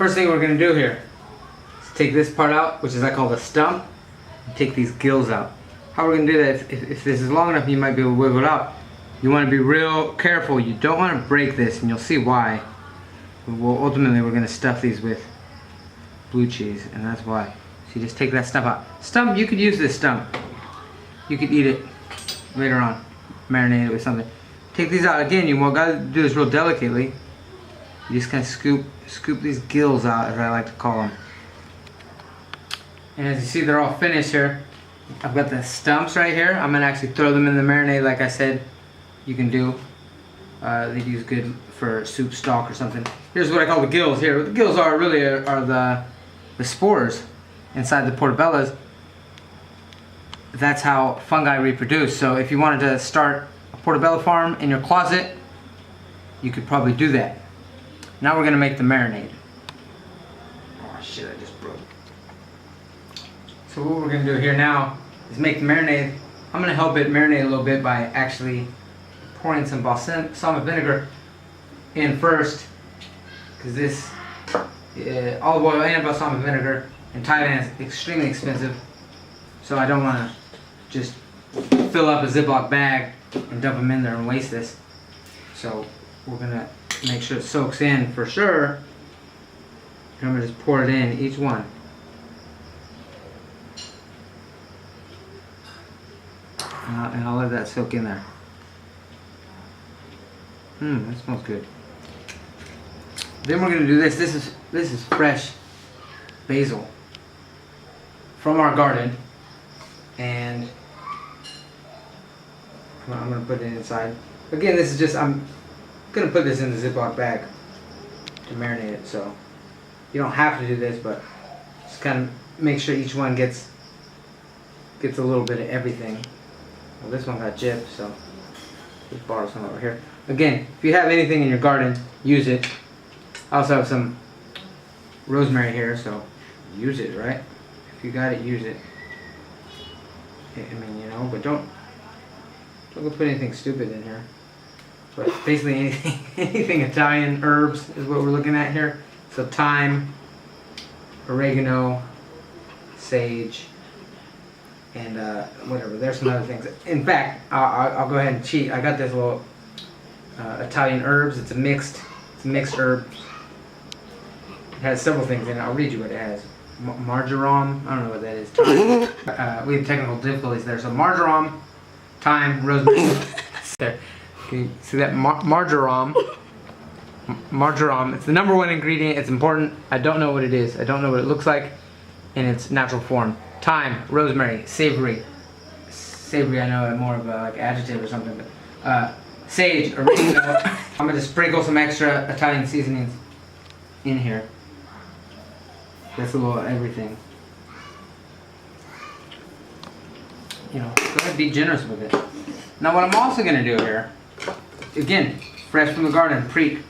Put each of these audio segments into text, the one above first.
first thing we're going to do here is take this part out, which is I call the stump, and take these gills out. How we're going to do that, if this is long enough, you might be able to wiggle it out. You want to be real careful. You don't want to break this, and you'll see why. Well, ultimately, we're going to stuff these with blue cheese, and that's why. So you just take that stump out. Stump, you could use this stump. You could eat it later on, marinate it with something. Take these out again. You got to do this real delicately. You just kind of scoop these gills out, as I like to call them. And as you see, they're all finished here. I've got the stumps right here. I'm gonna actually throw them in the marinade, like I said. You can do. They'd use good for soup stock or something. Here's what I call the gills here. What the gills are really are the spores inside the portabellas. That's how fungi reproduce. So if you wanted to start a portabella farm in your closet, you could probably do that. Now we're gonna make the marinade. Oh shit, I just broke. So what we're gonna do here now is make the marinade. I'm gonna help it marinate a little bit by actually pouring some balsamic vinegar in first, because this olive oil and balsamic vinegar in Thailand is extremely expensive. So I don't want to just fill up a Ziploc bag and dump them in there and waste this. So we're gonna make sure it soaks in for sure. And I'm gonna just pour it in each one. And I'll let that soak in there. That smells good. Then we're gonna do this. This is fresh basil from our garden, and I'm gonna put it inside. Again, this is just, I'm gonna put this in the Ziploc bag to marinate it. So you don't have to do this, but just kind of make sure each one gets a little bit of everything. Well, this one got gypped, so just borrow some over here. Again, if you have anything in your garden, use it. I also have some rosemary here, so use it, right? If you got it, use it. I mean, you know, but don't go put anything stupid in here. But basically anything Italian herbs is what we're looking at here. So thyme, oregano, sage, and whatever. There's some other things. In fact, I'll go ahead and cheat. I got this little Italian herbs. It's a mixed herb. It has several things in it. I'll read you what it has. Marjoram. I don't know what that is. We have technical difficulties there. So marjoram, thyme, rosemary. There. Can you see that? Marjoram. Marjoram. It's the #1 ingredient. It's important. I don't know what it is. I don't know what it looks like in its natural form. Thyme, rosemary, savory. Savory, I know, more of a like adjective or something. But sage, oregano. I'm gonna sprinkle some extra Italian seasonings in here. That's a little of everything. You know, go ahead and be generous with it. Now what I'm also gonna do here, again, fresh from the garden, preek.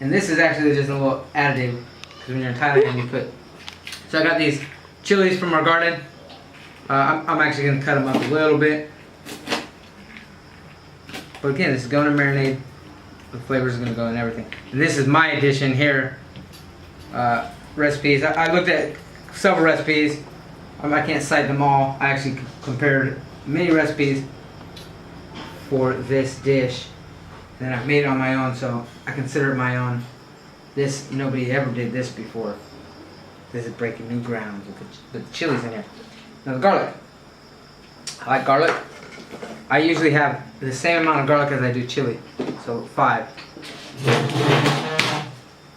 And this is actually just a little additive, because when you're in Thailand you put. So I got these chilies from our garden. I'm actually gonna cut them up a little bit. But again, this is going to marinade. The flavors are gonna go in everything. And this is my addition here. Recipes. I looked at several recipes. I can't cite them all. I actually compared many recipes for this dish. And I've made it on my own, so I consider it my own. This, nobody ever did this before. This is breaking new ground with the chilies in here. Now the garlic. I like garlic. I usually have the same amount of garlic as I do chili. So 5.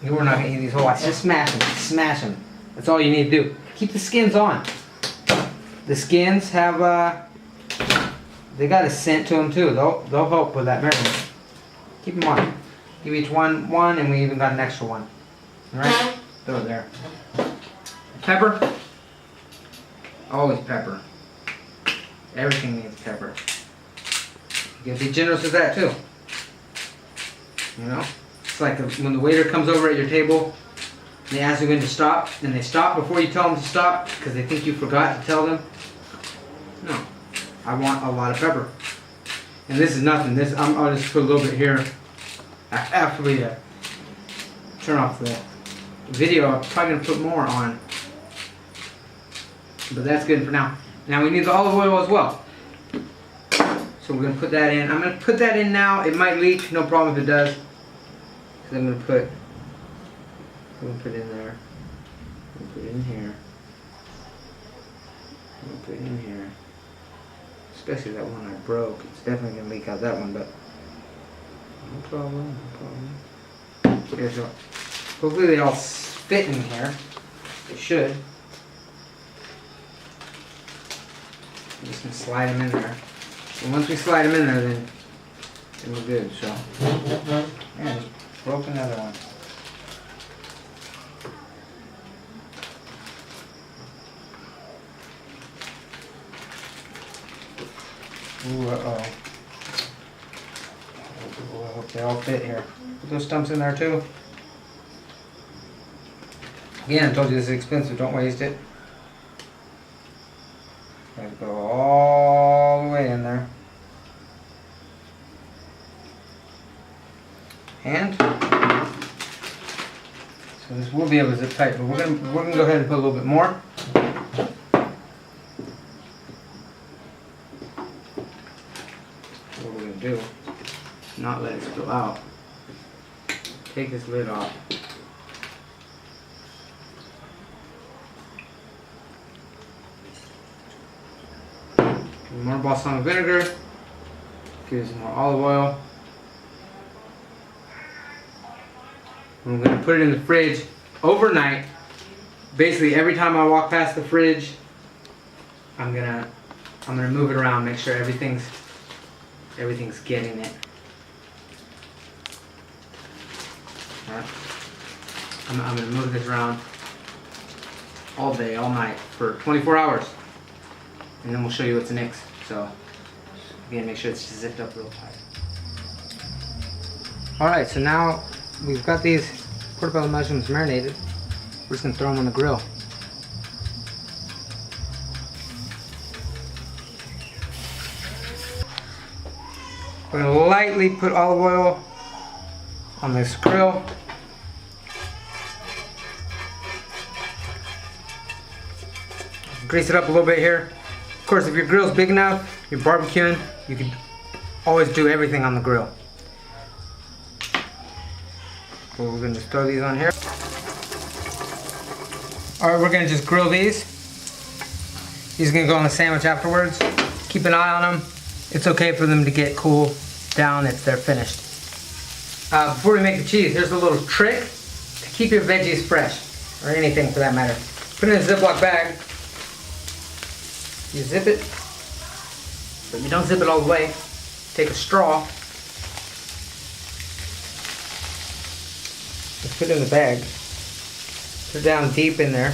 We're not gonna eat these whole. Just smash them. Smash them. That's all you need to do. Keep the skins on. The skins have they got a scent to them too. They'll help with that marinade. Keep them on. Give each one, and we even got an extra one. All right, throw it there. Pepper. Always pepper. Everything needs pepper. You can be generous with that too. You know. It's like when the waiter comes over at your table and they ask you when to stop, and they stop before you tell them to stop because they think you forgot to tell them. No, I want a lot of pepper. And this is nothing. This I'll just put a little bit here after we turn off the video, I'm probably gonna put more on. But that's good for now. Now we need the olive oil as well. So we're gonna put that in. I'm gonna put that in now. It might leak, no problem if it does. Cause I'm gonna put it in there. I'm gonna put it in here. I'm gonna put it in here. Especially that one I broke. It's definitely gonna leak out that one, but no problem, no problem. Okay, so hopefully they all fit in here. They should. I'm just gonna slide them in there. And once we slide them in there, then we're good. So, yeah, just broke another one. Ooh, uh-oh. Ooh, I hope they all fit here. Put those stumps in there too. Again, I told you this is expensive, don't waste it. Gotta go all the way in there. And so this will be able to zip tight, but we're gonna go ahead and put a little bit more. What we're gonna do, not let it spill out. Take this lid off. More balsamic vinegar. Give it some more olive oil. And we're gonna put it in the fridge overnight. Basically, every time I walk past the fridge, I'm gonna move it around, make sure everything's getting it. All right. I'm gonna move this around all day, all night for 24 hours. And then we'll show you what's next. So, again, make sure it's zipped up real tight. Alright, so now we've got these portabello mushrooms marinated. We're just going to throw them on the grill. We're going to lightly put olive oil on this grill. Grease it up a little bit here. Of course, if your grill's big enough, you're barbecuing, you can always do everything on the grill. So we're gonna just throw these on here. All right, we're gonna just grill these. These are gonna go on the sandwich afterwards. Keep an eye on them. It's okay for them to get cool down if they're finished. Before we make the cheese, here's a little trick to keep your veggies fresh, or anything for that matter. Put it in a Ziploc bag. You zip it, but you don't zip it all the way. Take a straw, just put it in the bag, put it down deep in there,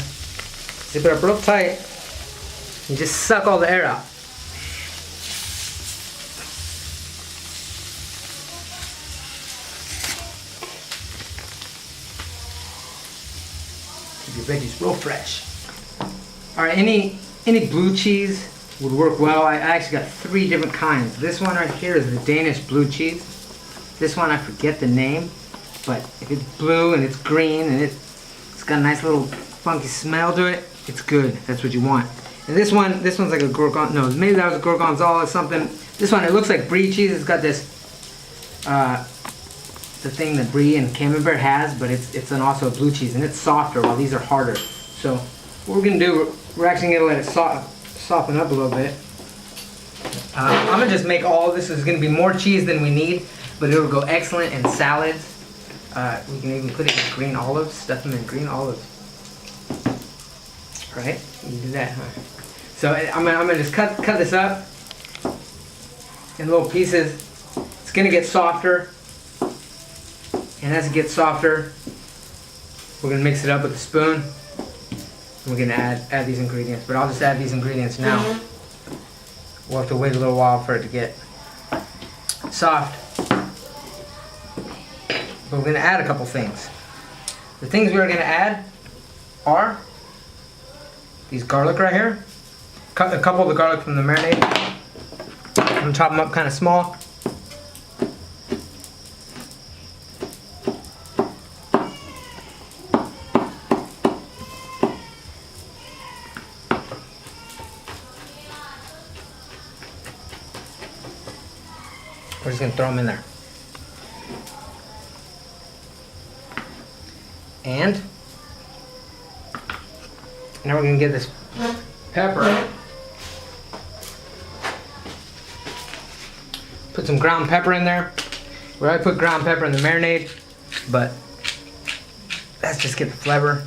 zip it up real tight, and just suck all the air out. Keep your veggies real fresh. Alright, any blue cheese would work well. I actually got 3 different kinds. This one right here is the Danish blue cheese. This one I forget the name, but if it's blue and it's green and it's got a nice little funky smell to it, it's good. That's what you want. And this one's like a no, maybe that was a Gorgonzola or something. This one, it looks like brie cheese. It's got this, the thing that brie and camembert has, but it's also a blue cheese, and it's softer while these are harder. So what we're gonna do, we're actually gonna let it soften up a little bit. I'm gonna just make all this. Is gonna be more cheese than we need, but it'll go excellent in salads. We can even put it in green olives, stuff them in green olives. Right? You can do that, huh? So I'm gonna just cut this up in little pieces. It's gonna get softer, and as it gets softer, we're gonna mix it up with a spoon. We're gonna add these ingredients, but I'll just add these ingredients now. We'll have to wait a little while for it to get soft. But we're gonna add a couple things. The things we're gonna add are these garlic right here. Cut a couple of the garlic from the marinade. I'm gonna chop them up kind of small. We're just gonna throw them in there. And now we're gonna get this pepper. Put some ground pepper in there. We already put ground pepper in the marinade, but let's just get the flavor.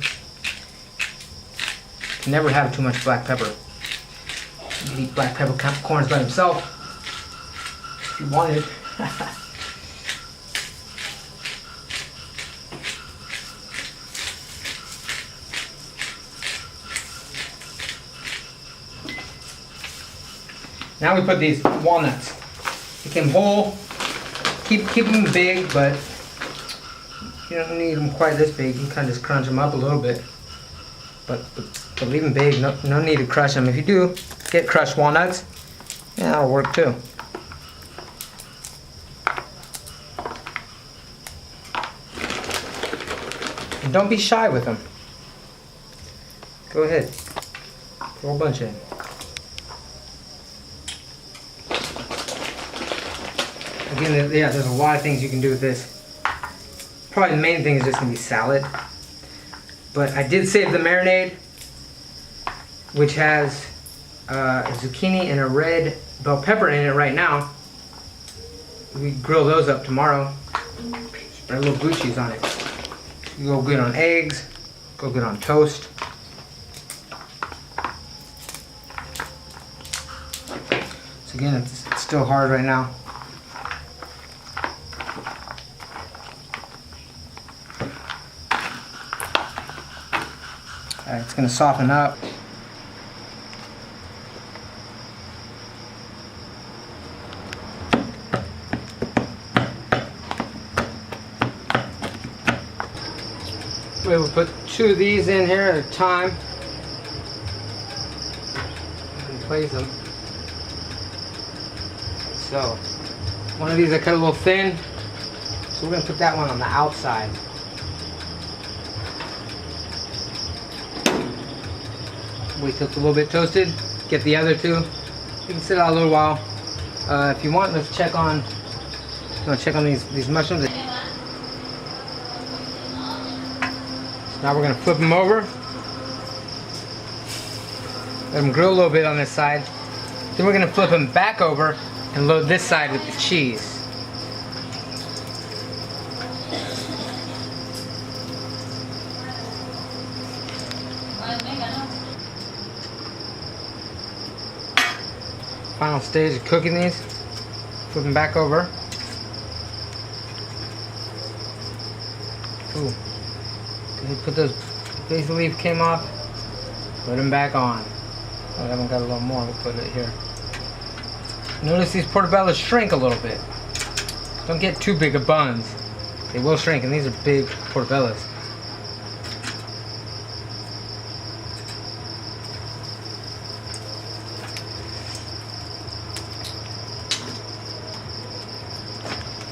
You can never have too much black pepper. You can eat black peppercorns by themselves if you wanted. Now we put these walnuts. They came whole. Keep them big, but you don't need them quite this big. You can kind of just crunch them up a little bit. But leave them big. No need to crush them. If you do get crushed walnuts, yeah, that'll work too. And don't be shy with them. Go ahead. Throw a whole bunch in. Again, yeah, there's a lot of things you can do with this. Probably the main thing is just gonna be salad. But I did save the marinade, which has a zucchini and a red bell pepper in it right now. We grill those up tomorrow. Spread a little blue cheese on it. Go good on eggs. Go good on toast. So again, it's still hard right now. It's going to soften up. We will put 2 of these in here at a time and place them. So, one of these I cut a little thin, so we're going to put that one on the outside. Wait till it's a little bit toasted. Get the other 2. You can sit out a little while. If you want, let's check on. Check on these mushrooms. Now we're gonna flip them over. Let them grill a little bit on this side. Then we're gonna flip them back over and load this side with the cheese. Final stage of cooking these. Flip them back over. Ooh. Put those basil leaf came off. Put them back on. Oh, I haven't got a little more. We'll put it here. Notice these portabellas shrink a little bit. Don't get too big of buns. They will shrink, and these are big portabellas.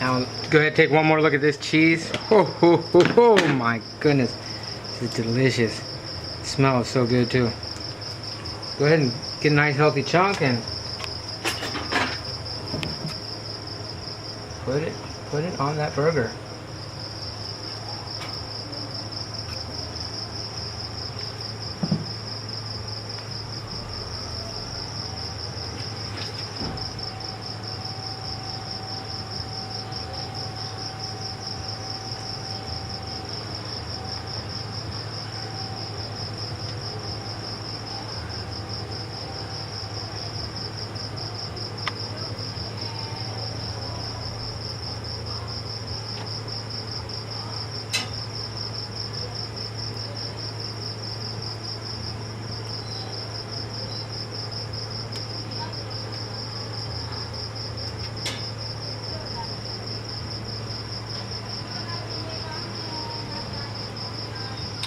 Now, go ahead and take one more look at this cheese. Oh my goodness. This is delicious. It smells so good too. Go ahead and get a nice healthy chunk and put it on that burger.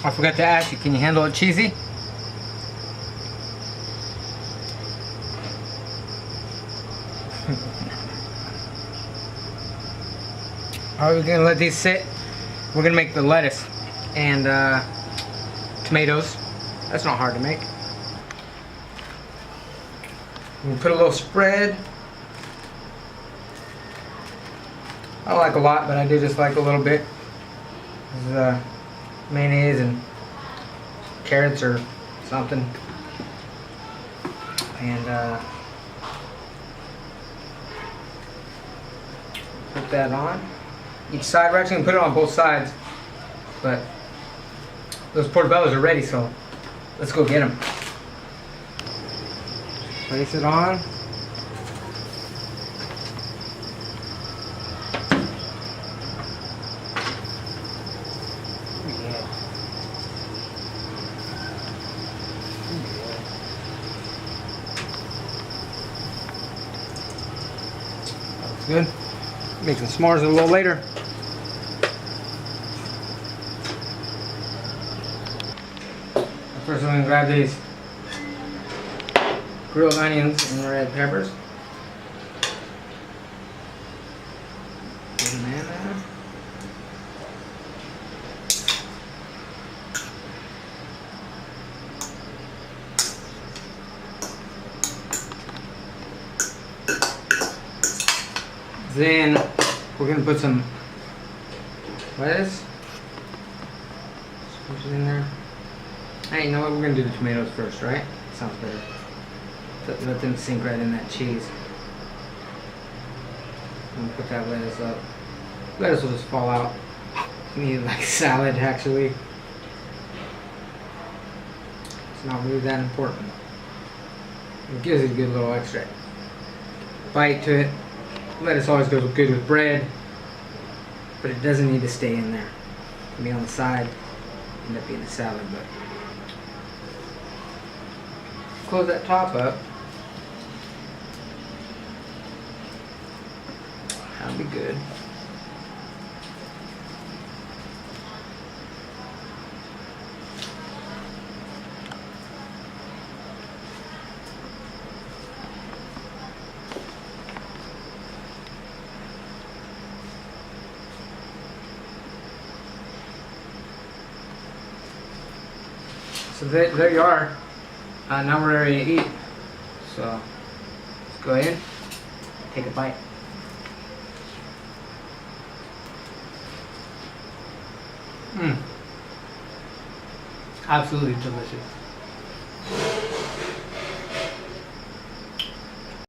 I forgot to ask you, can you handle it cheesy? Alright, we're gonna let these sit. We're gonna make the lettuce and tomatoes. That's not hard to make. We'll put a little spread. I don't like a lot, but I do just like a little bit. This is mayonnaise and carrots or something. And put that on each side. We're actually gonna put it on both sides, but those portabellos are ready, so let's go get them. Place it on. Looks good. Make some s'mores a little later. First, I'm gonna grab these grilled onions and red peppers. Put them in there. Then we're gonna put some lettuce. Put it in there. Hey, you know what? We're gonna do the tomatoes first, right? Sounds better. Let them sink right in that cheese. I'm gonna put that lettuce up. Lettuce will just fall out. You need like salad, actually. It's not really that important. It gives it a good little extra bite to it. Lettuce always goes good with bread, but it doesn't need to stay in there. It can be on the side, end up being a salad, but close that top up. That'll be good. So there you are. Now we're ready to eat. So let's go ahead, take a bite. Absolutely delicious.